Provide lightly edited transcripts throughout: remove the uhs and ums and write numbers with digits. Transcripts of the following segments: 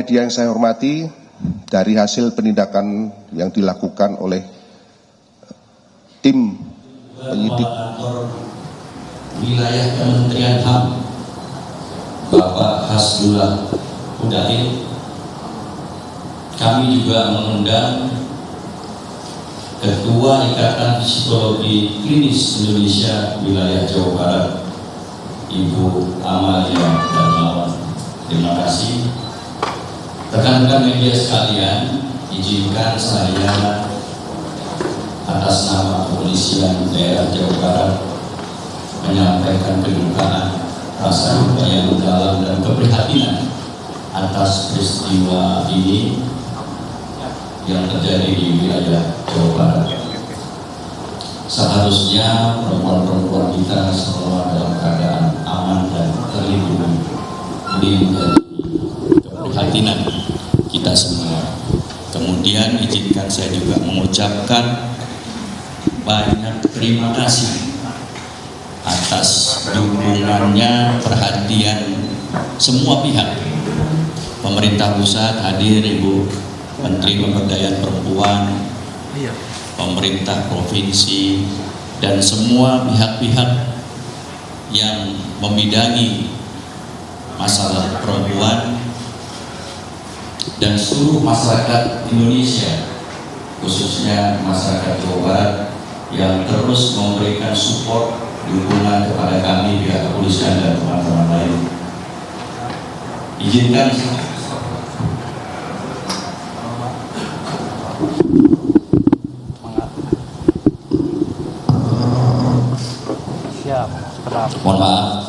media yang saya hormati, dari hasil penindakan yang dilakukan oleh tim penyidik wilayah Kementerian HAM, Bapak Hasbullah Hudain, kami juga mengundang Ketua Ikatan Psikologi Klinis Indonesia Wilayah Jawa Barat, Ibu Amalia Darmawan. Terima kasih. Rekan-rekan media sekalian, izinkan saya atas nama Kepolisian Daerah Jawa Barat menyampaikan kedukaan, rasa duka yang mendalam dan keprihatinan atas peristiwa ini yang terjadi di wilayah Jawa Barat. Seharusnya perempuan-perempuan kita semua dalam keadaan aman dan terlindungi. Ini menjadi keprihatinan kita semua. Kemudian izinkan saya juga mengucapkan banyak terima kasih atas dukungannya, perhatian semua pihak. Pemerintah pusat hadir, Ibu Menteri Pemberdayaan Perempuan, pemerintah provinsi, dan semua pihak-pihak yang membidangi masalah perempuan, dan seluruh masyarakat Indonesia, khususnya masyarakat Jawa Barat yang terus memberikan support, dukungan kepada kami pihak kepolisian dan teman-teman lain. Izinkan mohon maaf,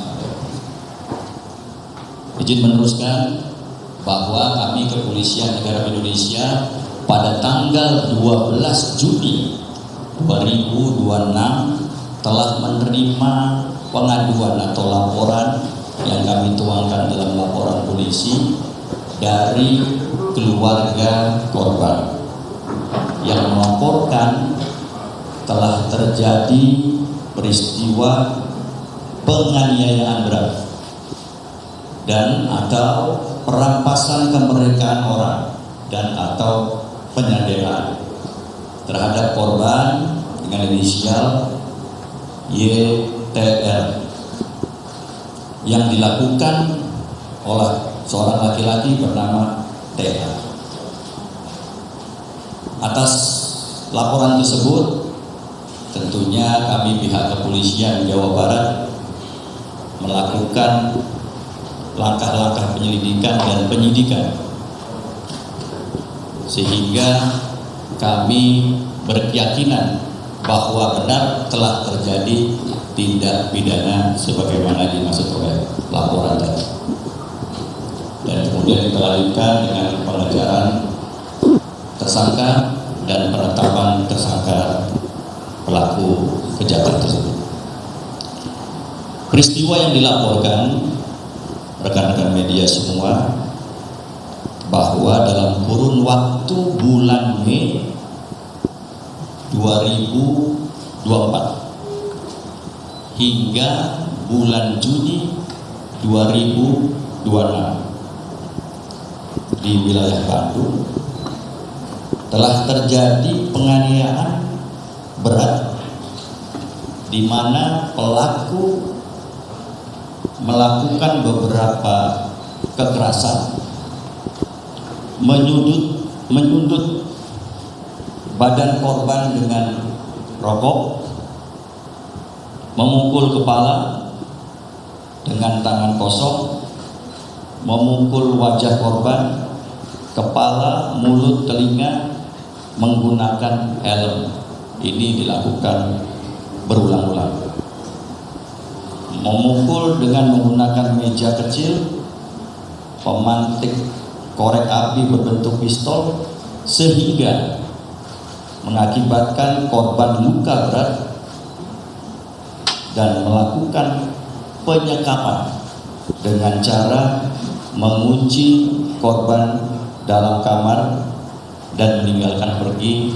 izin meneruskan bahwa kami Kepolisian Negara Indonesia pada tanggal 12 Juni 2026 telah menerima pengaduan atau laporan yang kami tuangkan dalam laporan polisi dari keluarga korban yang melaporkan telah terjadi peristiwa penganiayaan berat dan atau perampasan kemerdekaan orang dan atau penyanderaan terhadap korban dengan inisial YTR yang dilakukan oleh seorang laki-laki bernama TH. Atas laporan tersebut, tentunya kami pihak kepolisian Jawa Barat melakukan langkah-langkah penyelidikan dan penyidikan sehingga kami berkeyakinan bahwa benar telah terjadi tindak pidana sebagaimana dimaksud oleh laporan tadi, dan kemudian dilanjutkan dengan pengejaran tersangka dan penetapan tersangka pelaku kejahatan tersebut. Peristiwa yang dilaporkan rekan-rekan media semua bahwa dalam kurun waktu bulan Mei 2024 hingga bulan Juni 2026 di wilayah Bandung telah terjadi penganiayaan berat di mana pelaku melakukan beberapa kekerasan, menyundut badan korban dengan rokok, memukul kepala dengan tangan kosong, memukul wajah korban, kepala, mulut, telinga menggunakan helm. Ini dilakukan berulang-ulang. Memukul dengan menggunakan meja kecil, pemantik korek api berbentuk pistol, sehingga mengakibatkan korban luka berat dan melakukan penyekapan dengan cara mengunci korban dalam kamar dan meninggalkan pergi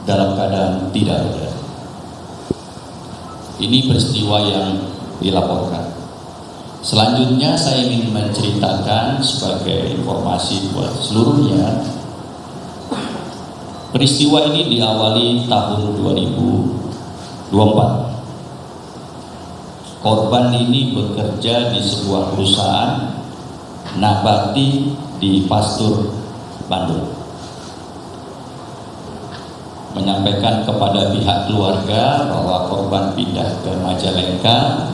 dalam keadaan tidak berdaya. Ini peristiwa yang dilaporkan. Selanjutnya saya ingin menceritakan sebagai informasi buat seluruhnya. Peristiwa ini diawali tahun 2024. Korban ini bekerja di sebuah perusahaan nabati di Pastur, Bandung. Menyampaikan kepada pihak keluarga bahwa korban pindah ke Majalengka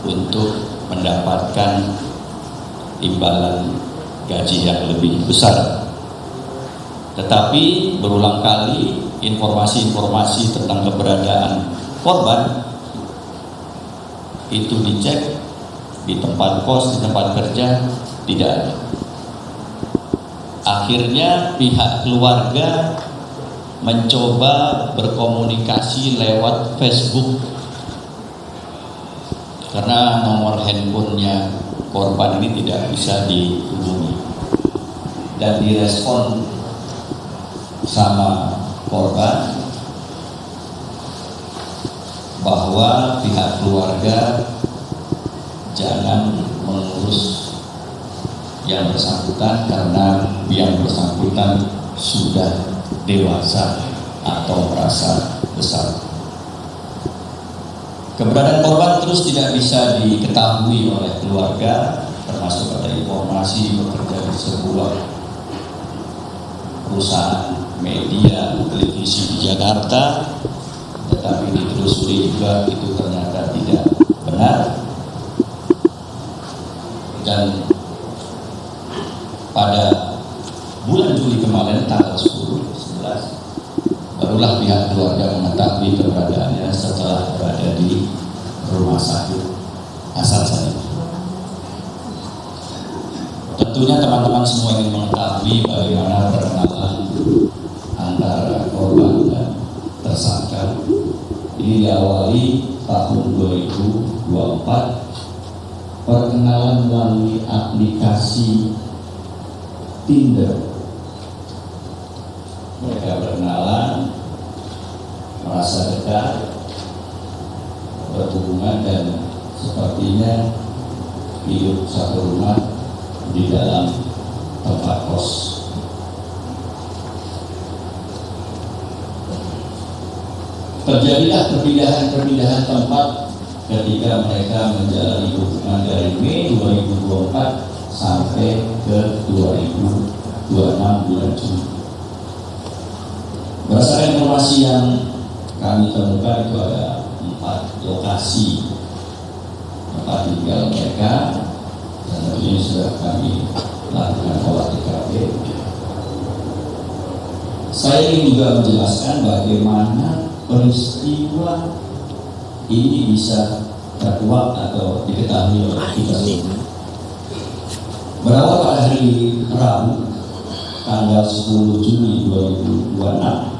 untuk mendapatkan imbalan gaji yang lebih besar. Tetapi berulang kali informasi-informasi tentang keberadaan korban itu dicek di tempat kos, di tempat kerja, tidak ada. Akhirnya pihak keluarga mencoba berkomunikasi lewat Facebook karena nomor handphonenya korban ini tidak bisa dihubungi, dan direspon sama korban bahwa pihak keluarga jangan mengurus yang bersangkutan karena yang bersangkutan sudah dewasa atau merasa besar. Keberadaan korban terus tidak bisa diketahui oleh keluarga, termasuk ada informasi bekerja di sebuah perusahaan media televisi di Jakarta, tetapi ditelusuri juga itu ternyata tidak benar. Dan pada bulan Juli kemarin tanggal 10-11 barulah pihak keluarga mengetahui keberadaannya setelah berada di rumah sakit Hasan Sadikin. Tentunya teman-teman semua ingin mengetahui bagaimana perkenalan antara korban dan tersangka. Ini diawali tahun 2024, perkenalan melalui aplikasi Tinder. Mereka berkenalan, merasa dekat, berhubungan, dan sepertinya hidup satu rumah di dalam tempat kos. Terjadilah perpindahan tempat ketika mereka menjalani hubungan dari Mei 2024 sampai ke 2026 bulan Juni. Berdasarkan informasi yang kami temukan itu ada 4 lokasi tempat tinggal mereka, dan tentunya sudah kami lakukan olah TKP. Saya ingin juga menjelaskan bagaimana peristiwa ini bisa terkuak atau diketahui oleh kita semua. Berawal pada hari Rabu tanggal 10 Juni 2026,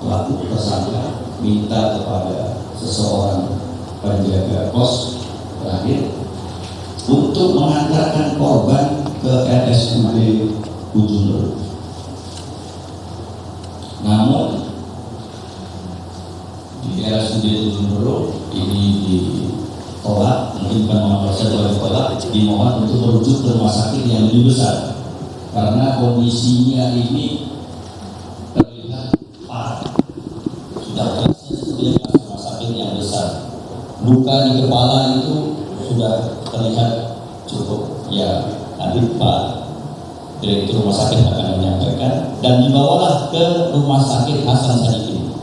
pelaku tersangka minta kepada seseorang penjaga kos terakhir untuk mengantarkan korban ke RSUD Ujung Berung. Namun di RSUD Ujung Berung ini ditolak, mungkin bukan nomor saja ditolak, dimohon untuk merujuk ke rumah sakit yang lebih besar karena kondisinya ini terlihat parah, sudah kerasnya seperti rumah sakit yang besar. Luka di kepala itu sudah terlihat cukup, ya nanti Pak Direktur Rumah Sakit akan menyampaikan, dan dibawalah ke Rumah Sakit Hasan Sadikin.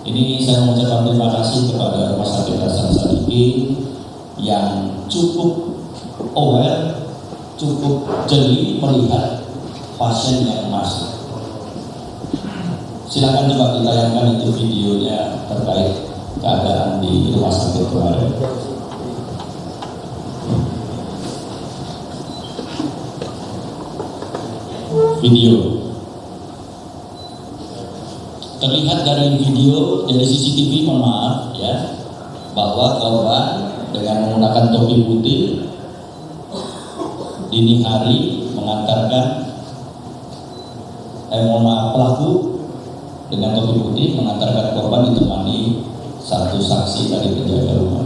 Ini saya mengucapkan terima kasih kepada Rumah Sakit Hasan Sadikin yang cukup aware, cukup jeli melihat pasien yang masuk. Silakan coba ditayangkan itu videonya terkait keadaan di rumah sakit kemarin. Video terlihat dari video, dari CCTV, mohon maaf ya, bahwa korban dengan menggunakan topi putih dini hari mengantarkan pelaku dengan topi putih mengantarkan korban ditemani satu saksi dari penjaga rumah.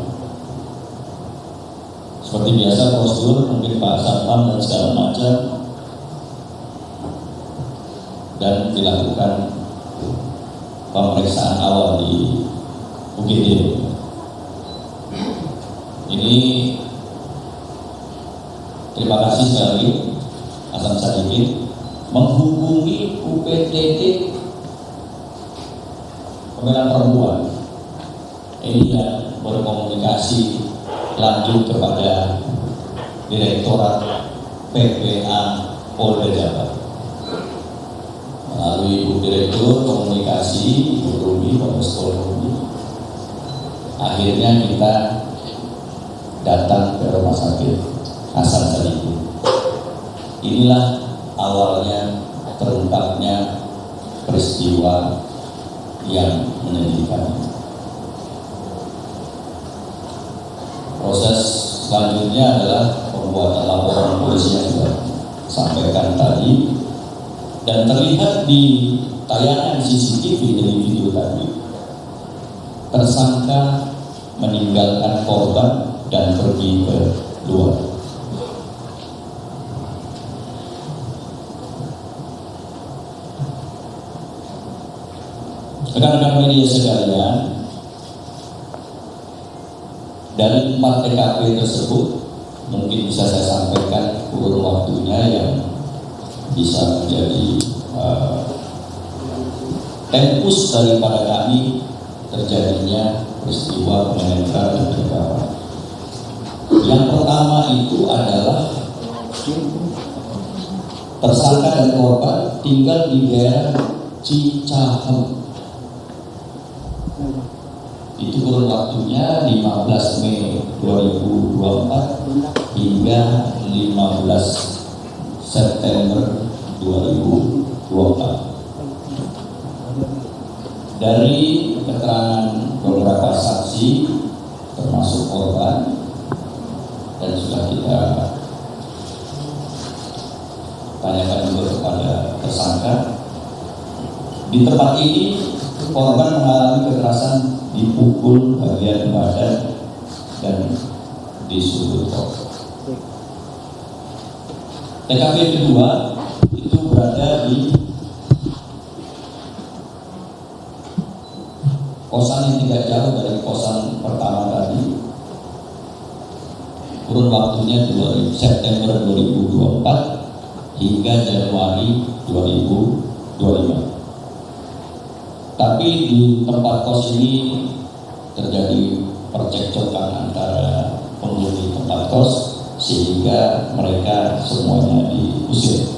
Seperti biasa prosedur mungkin Pak Satpam dan segala macam, dan dilakukan pemeriksaan awal di UGD. Ini terima kasih sekali Hasan Sadikin menghubungi UPTT Pembinaan Perempuan. Ini yang berkomunikasi lanjut kepada Direktorat PPA Polda Jabar. Melalui Ibu Direktur Komunikasi Ibu Rumi, Kombes Pol Rumi, akhirnya kita datang ke Rumah Sakit Hasan Sadikin. Inilah awalnya terungkapnya peristiwa yang menyedihkan. Proses selanjutnya adalah pembuatan laporan polisi yang sudah sampaikan tadi, dan terlihat di tayangan CCTV dari video tadi, tersangka meninggalkan korban dan pergi ke luar. Rekan-rekan media sekalian, dari 4 TKP tersebut mungkin bisa saya sampaikan kurun waktunya yang bisa menjadi tempus daripada kami terjadinya peristiwa penganiayaan dan perkara. Yang pertama itu adalah tersangka dan korban tinggal di daerah Cicahem. Itu kurun waktunya 15 Mei 2024 hingga 15 September 2024. Dari keterangan beberapa saksi termasuk korban dan sudah kita tanyakan juga kepada tersangka, di tempat ini korban mengalami kekerasan, dipukul bagian badan dan di sudut perut. TKP kedua itu berada di kosan yang tidak jauh dari kosan pertama tadi. Kurun waktunya September 2024 hingga Januari 2025. Tapi di tempat kos ini terjadi percekcokan antara penghuni tempat kos sehingga mereka semuanya diusir.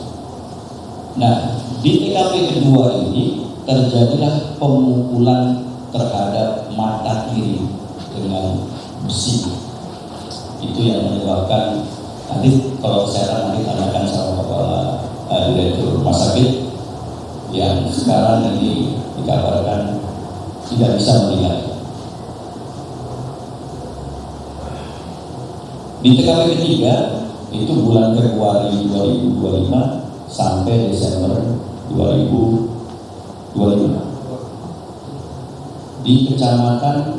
Nah, di TKP kedua ini terjadilah pemukulan terhadap mata kiri dengan besi. Itu yang menyebabkan, nanti kalau saya nanti tanyakan sama kepala Direktur Rumah Sakit yang sekarang ini dikabarkan tidak bisa melihat. Di TKP ketiga itu bulan Februari 2025 sampai Desember 2025 di Kecamatan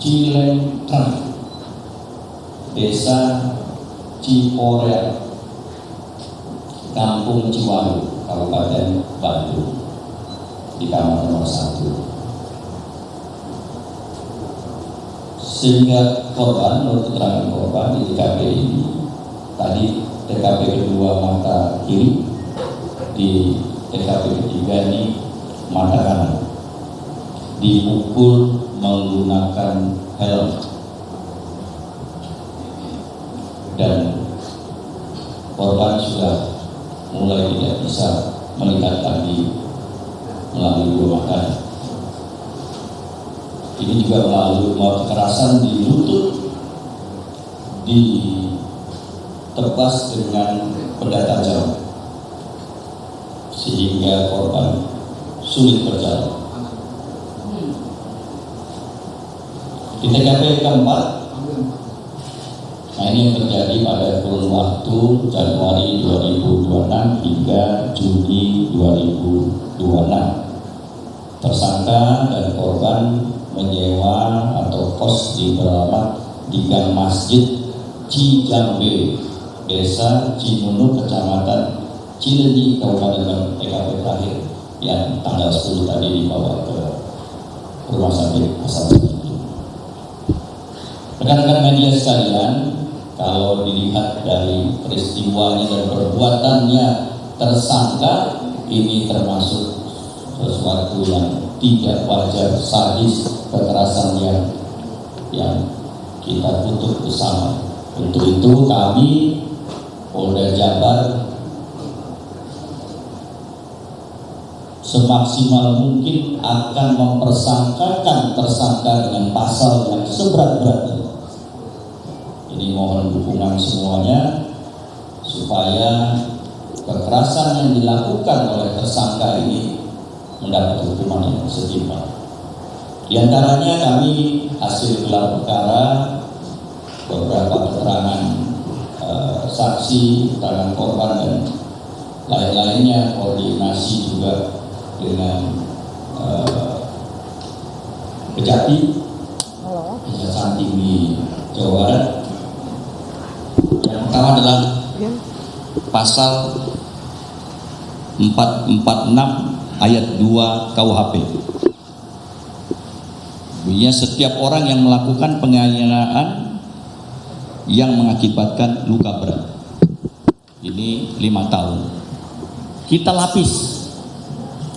Cilengkrang, Desa Ciporea, Kampung Ciwaru, Kabupaten Bandung, di kamar nomor 1. Sehingga korban, menurut keterangan korban di TKP ini, tadi TKP kedua mata kiri, di TKP ketiga ini mata kanan, dipukul menggunakan helm dan korban sudah mulai tidak bisa melihat lagi melalui dua matanya. Ini juga melalui kekerasan di lutut, ditebas dengan benda tajam sehingga korban sulit berjalan. Di TKP keempat, nah ini yang terjadi pada kurun waktu Januari 2026 hingga Juni 2026. Tersangka dan korban menyewa atau kos di Belamat di Gang Masjid Cijambe, Desa Cinunuk, Kecamatan Cileunyi, Kabupaten TKP terakhir yang tanggal 10 tadi dibawa ke rumah sakit asal itu. Rekan-rekan media sekalian, kalau dilihat dari peristiwanya dan perbuatannya tersangka, ini termasuk sesuatu yang tidak wajar, sadis, kekerasan yang kita tutup bersama. Untuk itu kami Polda Jabar semaksimal mungkin akan mempersangkakan tersangka dengan pasal yang seberat-beratnya. Ini mohon dukungan semuanya supaya kekerasan yang dilakukan oleh tersangka ini mendapat hukuman yang setimpal. Di antaranya kami hasil gelar perkara, beberapa keterangan saksi, keterangan korban dan lain-lainnya, koordinasi juga dengan Kejati, Kejaksaan Tinggi Jawa Barat. Yang pertama adalah pasal 446 ayat 2 KUHP. Bunyinya, setiap orang yang melakukan penganiayaan yang mengakibatkan luka berat, ini 5 tahun. Kita lapis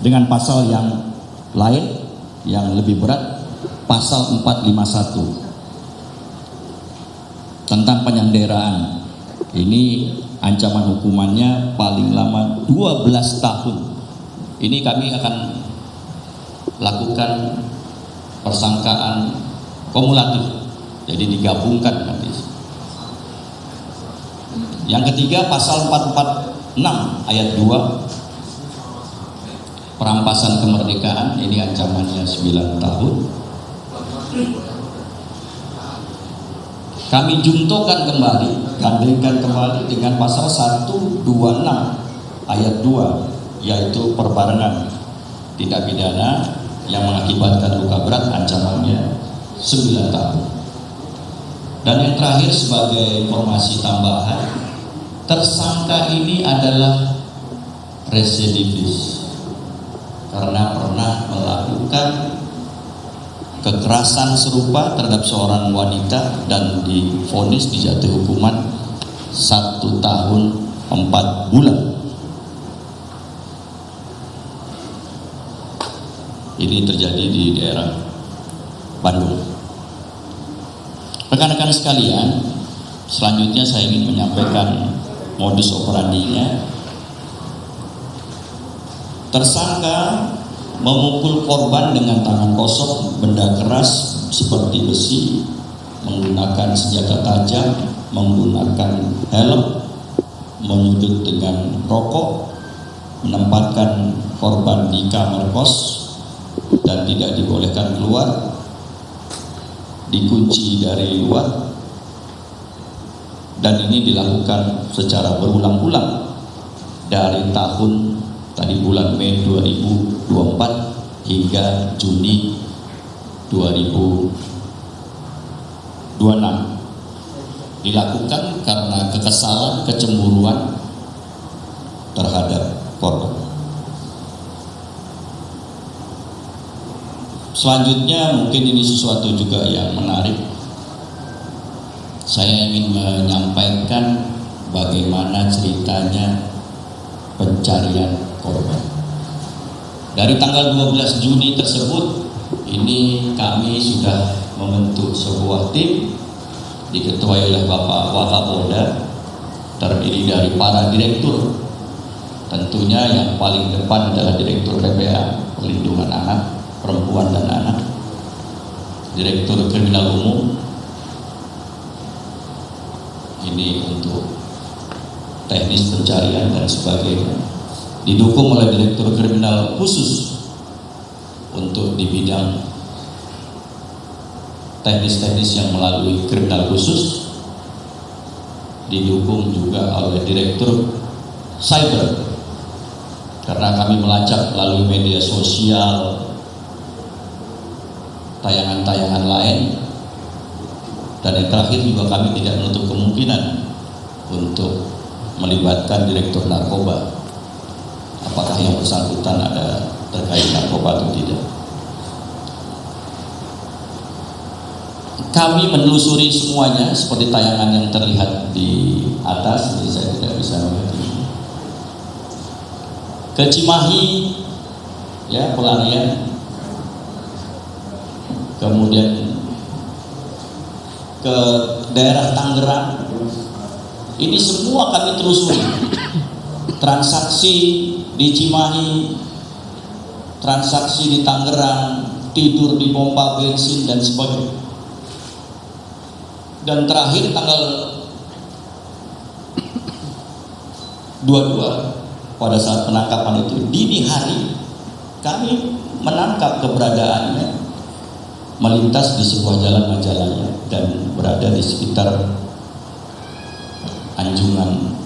dengan pasal yang lain yang lebih berat, pasal 451 tentang penyanderaan. Ini ancaman hukumannya paling lama 12 tahun. Ini kami akan lakukan persangkaan kumulatif, jadi digabungkan nanti. Yang ketiga, pasal 446 ayat 2 perampasan kemerdekaan, ini ancamannya 9 tahun. Kami juntokan kembali, gandengkan kembali dengan pasal 126 ayat 2, yaitu perbarengan tindak pidana yang mengakibatkan luka berat, ancamannya 9 tahun. Dan yang terakhir, sebagai informasi tambahan, tersangka ini adalah residivis karena pernah melakukan kekerasan serupa terhadap seorang wanita dan divonis dijatuhi hukuman 1 tahun 4 bulan. Ini terjadi di daerah Bandung. Rekan-rekan sekalian, selanjutnya saya ingin menyampaikan modus operandinya. Tersangka memukul korban dengan tangan kosong, benda keras seperti besi, menggunakan senjata tajam, menggunakan helm, menyudut dengan rokok, menempatkan korban di kamar kos dan tidak dibolehkan keluar, dikunci dari luar, dan ini dilakukan secara berulang-ulang dari tahun tadi bulan Mei 2024 hingga Juni 2026. Dilakukan karena kekesalan, kecemburuan terhadap korban. Selanjutnya mungkin ini sesuatu juga yang menarik. Saya ingin menyampaikan bagaimana ceritanya pencarian korban. Dari tanggal 12 Juni tersebut, ini kami sudah membentuk sebuah tim diketuai oleh Bapak Wakapolda, terdiri dari para direktur. Tentunya yang paling depan adalah Direktur PPA, Perlindungan Anak, Perempuan dan Anak, Direktur Kriminal Umum, ini untuk teknis pencarian dan sebagainya, didukung oleh Direktur Kriminal Khusus untuk di bidang teknis-teknis yang melalui kriminal khusus, didukung juga oleh Direktur Cyber karena kami melacak melalui media sosial tayangan-tayangan lain. Dan yang terakhir juga kami tidak menutup kemungkinan untuk melibatkan direktur narkoba. Apakah yang bersangkutan ada terkait narkoba atau tidak? Kami menelusuri semuanya seperti tayangan yang terlihat di atas, jadi saya tidak bisa melihat ini. Ke Cimahi, ya, pelarian. Kemudian ke daerah Tangerang, ini semua kami telusuri. Transaksi di Cimahi, transaksi di Tangerang, tidur di pompa bensin dan sebagainya. Dan terakhir tanggal 22 pada saat penangkapan itu dini hari kami menangkap keberadaannya melintas di sebuah jalan Majalaya dan berada di sekitar Anjungan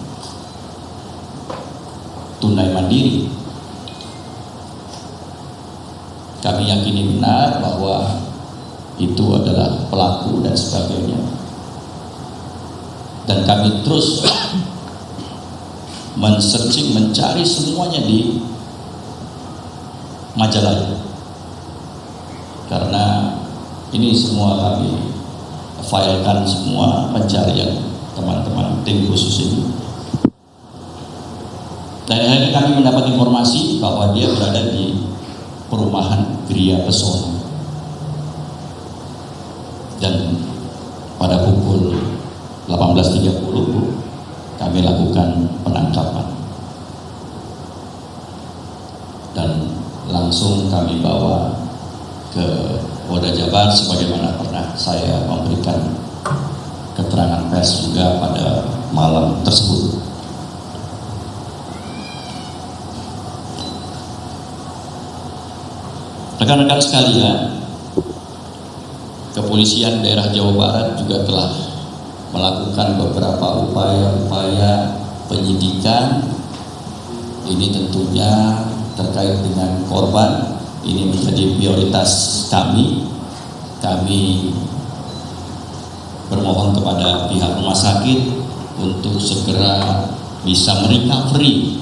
Tunai Mandiri. Kami yakini benar bahwa itu adalah pelaku dan sebagainya, dan kami terus men-searching, mencari semuanya di Majalaya, karena ini semua kami filekan semua pencarian teman-teman tim khusus ini. Dan akhirnya kami mendapat informasi bahwa dia berada di perumahan Gria Pesona. Dan pada pukul 18.30 kami lakukan penangkapan. Dan langsung kami bawa ke Polda Jabar sebagaimana pernah saya memberikan keterangan pers juga pada malam tersebut. Rekan-rekan sekalian, kepolisian daerah Jawa Barat juga telah melakukan beberapa upaya-upaya penyidikan. Ini tentunya terkait dengan korban. Ini menjadi prioritas kami. Kami bermohon kepada pihak rumah sakit untuk segera bisa merecovery.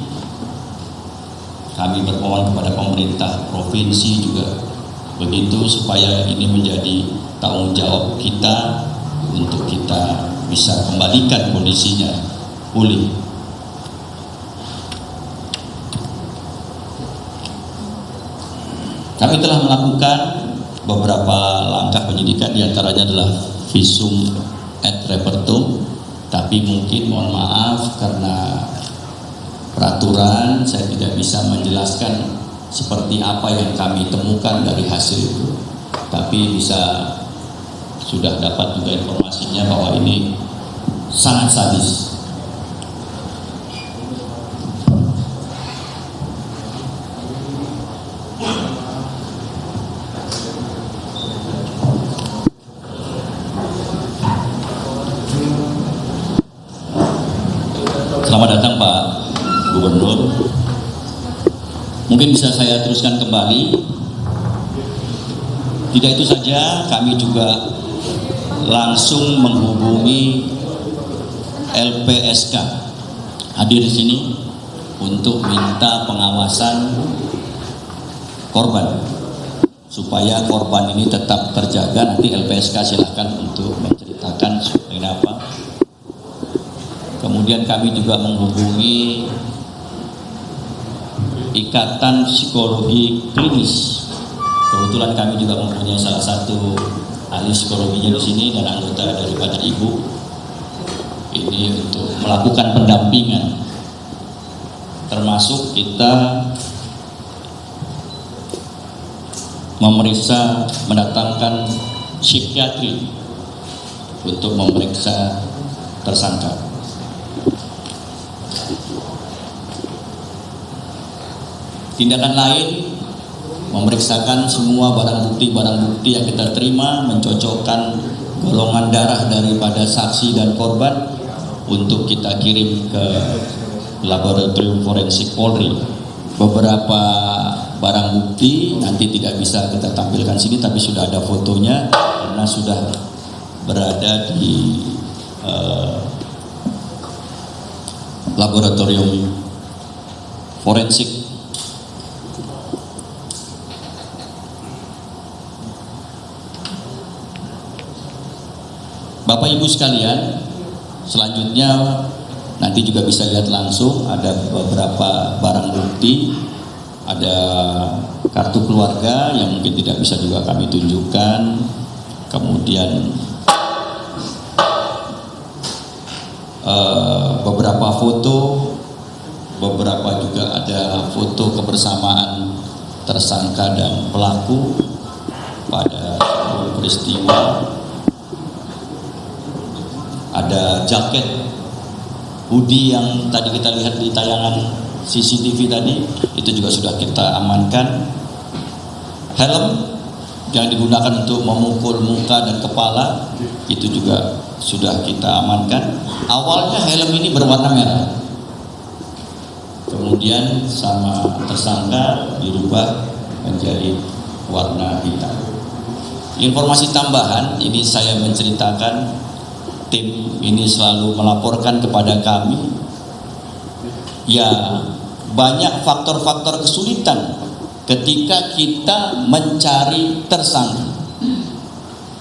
Kami bermohon kepada pemerintah provinsi juga begitu, supaya ini menjadi tanggung jawab kita untuk kita bisa kembalikan kondisinya pulih. Kami telah melakukan beberapa langkah penyidikan, diantaranya adalah visum et repertum, tapi mungkin mohon maaf karena peraturan saya tidak bisa menjelaskan seperti apa yang kami temukan dari hasil itu, tapi bisa sudah dapat juga informasinya bahwa ini sangat sadis. Selamat datang Pak Gubernur. Mungkin bisa saya teruskan kembali. Tidak itu saja, kami juga langsung menghubungi LPSK hadir di sini untuk minta pengawasan korban supaya korban ini tetap terjaga. Nanti LPSK silahkan untuk menceritakan kenapa. Kemudian kami juga menghubungi Ikatan Psikologi Klinis. Kebetulan kami juga mempunyai salah satu ahli psikologinya di sini dan anggota daripada ibu. Ini untuk melakukan pendampingan, termasuk kita memeriksa, mendatangkan psikiatri untuk memeriksa tersangka. Tindakan lain, memeriksakan semua barang bukti yang kita terima, mencocokkan golongan darah daripada saksi dan korban untuk kita kirim ke laboratorium forensik Polri. Beberapa barang bukti nanti tidak bisa kita tampilkan sini, tapi sudah ada fotonya karena sudah berada di laboratorium forensik. Bapak Ibu sekalian, selanjutnya nanti juga bisa lihat langsung ada beberapa barang bukti, ada kartu keluarga yang mungkin tidak bisa juga kami tunjukkan, kemudian beberapa foto, beberapa juga ada foto kebersamaan tersangka dan pelaku pada peristiwa. Ada jaket hoodie yang tadi kita lihat di tayangan CCTV tadi, itu juga sudah kita amankan. Helm yang digunakan untuk memukul muka dan kepala, itu juga sudah kita amankan. Awalnya helm ini berwarna merah, kemudian sama tersangka dirubah menjadi warna hitam. Informasi tambahan ini saya menceritakan, tim ini selalu melaporkan kepada kami, ya banyak faktor-faktor kesulitan ketika kita mencari tersangka.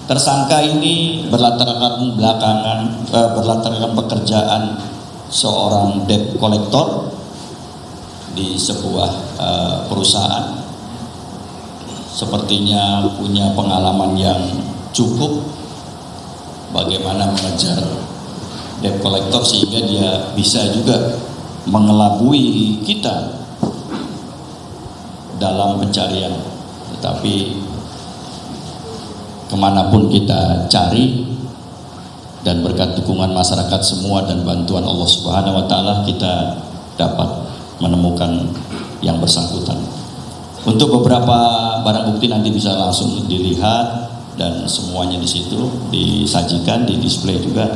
Tersangka ini berlatarkan pekerjaan seorang debt collector di sebuah perusahaan. Sepertinya punya pengalaman yang cukup bagaimana mengejar debt collector sehingga dia bisa juga mengelabui kita dalam pencarian. Tetapi kemanapun kita cari dan berkat dukungan masyarakat semua dan bantuan Allah Subhanahu wa Ta'ala, kita dapat menemukan yang bersangkutan. Untuk beberapa barang bukti nanti bisa langsung dilihat dan semuanya di situ disajikan, di display juga.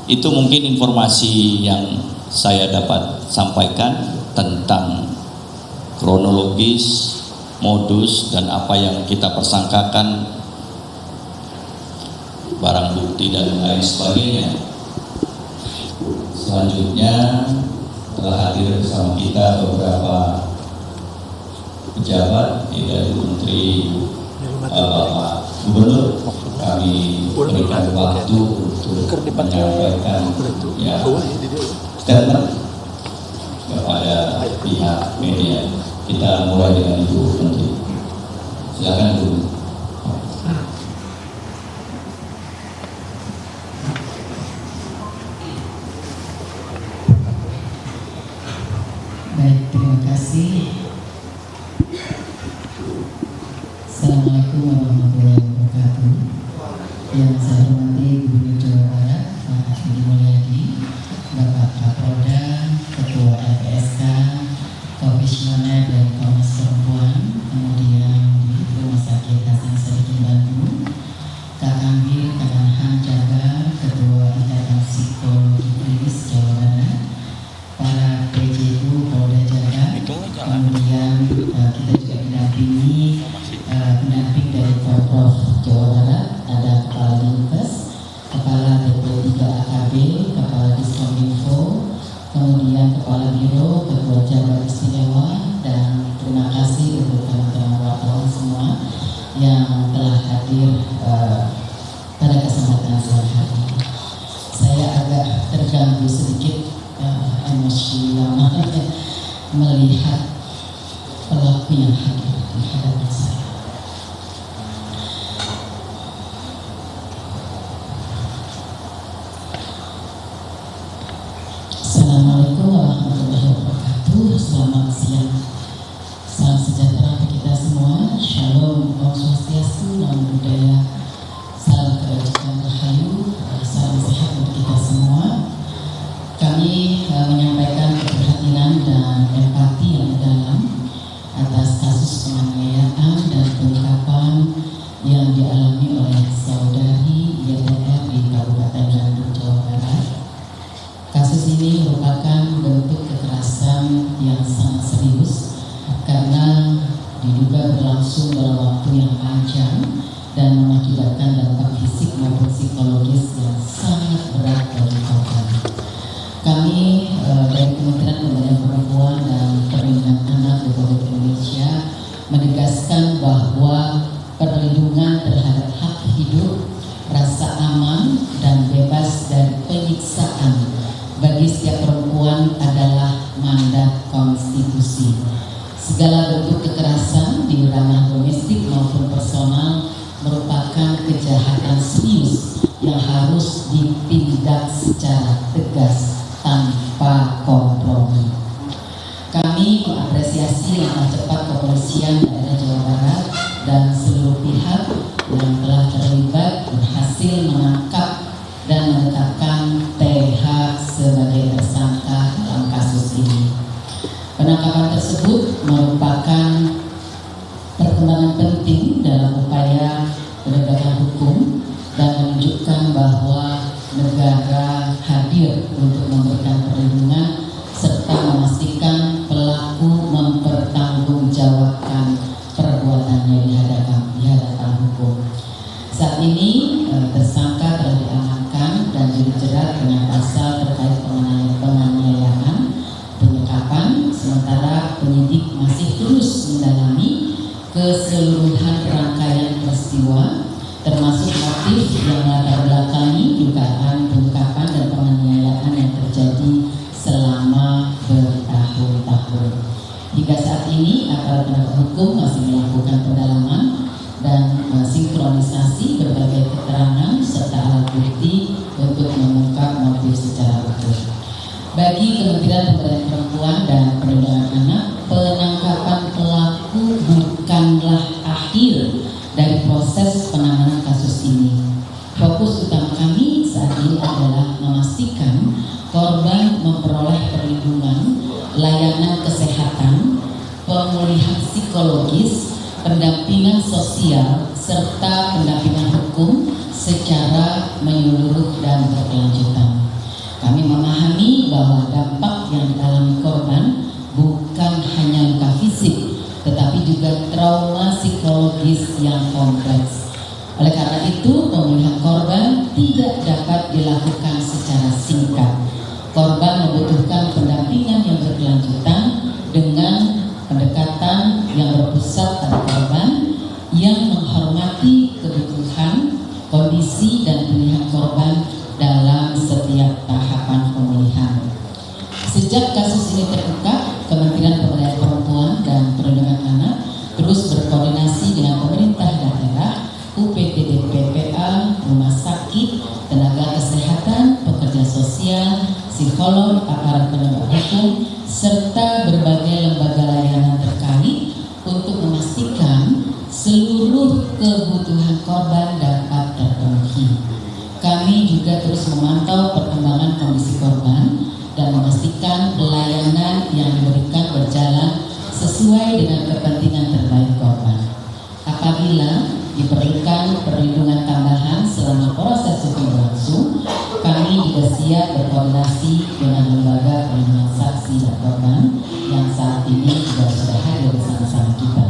Itu mungkin informasi yang saya dapat sampaikan tentang kronologis, modus, dan apa yang kita persangkakan, barang bukti dan lain sebagainya. Selanjutnya telah hadir bersama kita beberapa pejabat dari Menteri Bapak Gubernur. Kami berikan waktu untuk menyampaikan statement kepada pihak media. Kita mulai dengan Ibu Menteri. Silakan Bu. Baik, terima kasih. Assalamualaikum warahmatullahi wabarakatuh. Yang saya hormati Gubernur Jawa Barat, Pak Budi Mulyadi, Bapak Kapolda, Ketua LPSK, Komisioner dari Komnas Perempuan, kemudian di Rumah Sakit Hasan Sadikin Bandung, Kak Ambil, Kadanhan Jaga, Ketua Ikatan Psikologi Klinis Jawa Barat, para PJU Polda Jabar, kemudian kita juga didampingi pendamping dari Pemprov Jawa Barat, ada Kepala Dinkes, Kepala BP3 AKB, Kepala Diskominfo, kemudian Kepala Biro, Ketua Jabar Istimewa, dan terima kasih untuk teman-teman wartawan semua yang telah hadir pada kesempatan sore hari ini. Saya agak terganggu sedikit emosi melihat pelaku yang hadir di hadapan saya. Assalamualaikum warahmatullahi wabarakatuh. Selamat siang. Salam sejahtera bagi kita semua. Shalom, Om Swastiastu, Namo Buddhaya, salam kebajikan rahayu, salam sehat untuk kita semua. Kami menyampaikan keprihatinan dan empati yang mendalam atas kasus penganiayaan dan penyekapan yang dialami oleh saudari YDR di Kabupaten Bandung, Jawa Barat. Kasus ini merupakan bentuk kekerasan yang sangat serius karena diduga berlangsung dalam waktu yang panjang dan mengakibatkan dampak fisik maupun psikologis yang sangat berat bagi korban. Kami dari Kementerian Pemberdayaan Perempuan dan Perlindungan Anak Republik Indonesia menegaskan bahwa perlindungan terhadap hak hidup, rasa aman dan bebas dari penyiksaan bagi setiap perempuan adalah mandat konstitusi. Segala bentuk kekerasan di ranah domestik maupun personal merupakan kejahatan serius yang harus ditindak secara tegas tanpa kompromi. Kami mengapresiasi langkah cepat kepolisian daerah Jawa Barat dan seluruh pihak yang telah terlibat berhasil menangkap dan menetapkan TH sebagai tersangka dalam kasus ini. Penangkapan tersebut merupakan perkembangan penting dalam upaya penegakan hukum dan menunjukkan bahwa negara hadir untuk memberikan perlindungan serta memastikan pelaku mempertanggungjawabkan perbuatannya di hadapan hukum. Saat ini tersangka telah diamankan dan dijerat dengan pasal terkait penganiayaan, penyekapan, sementara penyidik masih terus mendalami keseluruhan rangkaian peristiwa termasuk motif yang latar belakangi dugaan penyekapan dan penganiayaan yang terjadi selama bertahun-tahun. Hingga saat ini aparat penegak hukum masih melakukan pendalaman dan sinkronisasi berbagai keterangan serta alat bukti untuk mengungkap motif secara utuh. Bagi Kementerian Pemberdayaan Perempuan dan Perlindungan Anak, penangkapan pelaku bukanlah akhir dari proses penanganan kasus ini. Fokus utama kami saat ini adalah memastikan korban memperoleh perlindungan, layanan kesehatan, pemulihan psikologis, pendampingan sosial, serta pendampingan hukum secara menyeluruh dan berkelanjutan. Kami memahami bahwa dampak yang dialami korban bukan hanya luka fisik, tetapi juga trauma psikologis yang kompleks. Oleh karena itu, pemulihan korban tidak dapat dilakukan secara singkat. Korban membutuhkan pendampingan yang berkelanjutan dengan pendekatan yang berpusat pada korban yang menghormati kebutuhan, kondisi, dan pilihan korban dalam setiap tahapan pemulihan. Sejak kasus ini terungkap, Kementerian Pemberdayaan Perempuan dan Perlindungan Anak terus berkoordinasi dengan pemerintah daerah, UPTD PPA, rumah sakit, tenaga kesehatan, pekerja sosial, psikolog, aparat penegak hukum, serta berbagai lembaga layanan terkait untuk memastikan seluruh kebutuhan korban dapat terpenuhi. Kami juga terus memantau perkembangan kondisi korban dan memastikan pelayanan yang diberikan berjalan sesuai dengan kepentingan terbaik korban. Apabila diperlukan perlindungan tambahan selama proses hukum berlangsung, kami juga siap berkoordinasi dengan lembaga perlindungan saksi dan korban yang saat ini juga sudah hadir bersama-sama kita.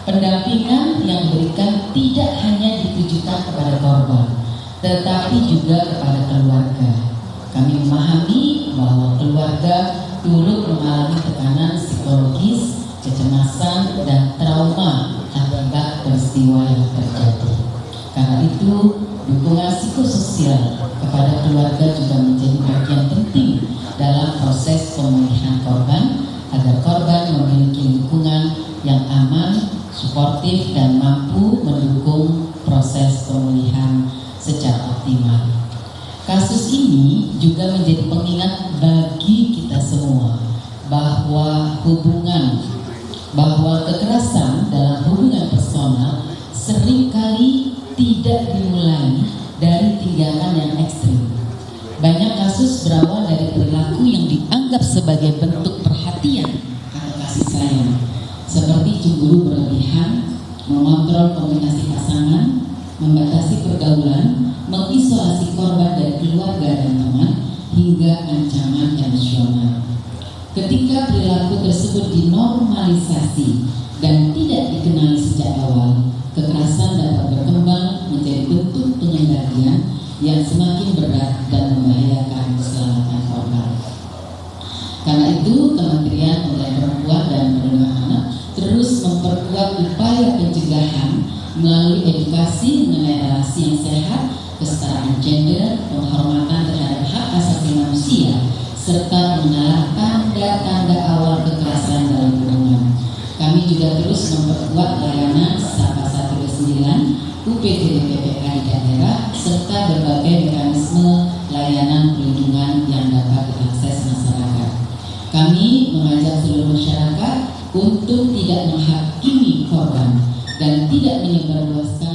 Pendampingan yang diberikan tidak hanya ditujukan kepada korban, tetapi juga kepada keluarga. Kami memahami bahwa keluarga turut mengalami tekanan psikologis, kecemasan, dan trauma akibat peristiwa yang terjadi. Karena itu, dukungan psikososial kepada keluarga juga menjadi bagian penting dalam proses pemulihan korban agar korban memiliki lingkungan yang aman, suportif, dan mampu mendukung proses pemulihan secara optimal. Kasus ini juga menjadi pengingat bagi kita semua bahwa kekerasan dalam hubungan personal seringkali tidak dimulai dari tindakan yang ekstrim. Banyak kasus berawal dari perilaku yang dianggap sebagai bentuk perhatian atau kasih sayang, seperti cemburu berlebihan, mengontrol komunikasi pasangan, membatasi pergaulan, mengisolasi korban dari keluarga dan teman, hingga ancaman emosional. Ketika perilaku tersebut dinormalisasi dan tidak dikenali sejak awal, kekerasan dapat berkembang menjadi bentuk pengendalian yang semakin berat dan membahayakan keselamatan korban. Karena itu, Kementerian Pemberdayaan Perempuan dan Perlindungan Anak terus memperkuat upaya pencegahan melalui edukasi mengenai relasi yang sehat, kesetaraan gender, penghormatan terhadap hak asasi manusia, serta mengenal tanda-tanda awal kekerasan dalam hubungan. Kami juga terus memperkuat layanan Sapa 129, UPTD PPK di daerah, serta berbagai mekanisme layanan perlindungan yang dapat diakses masyarakat. Kami mengajak seluruh masyarakat untuk tidak menghakimi korban dan tidak menyebarluaskan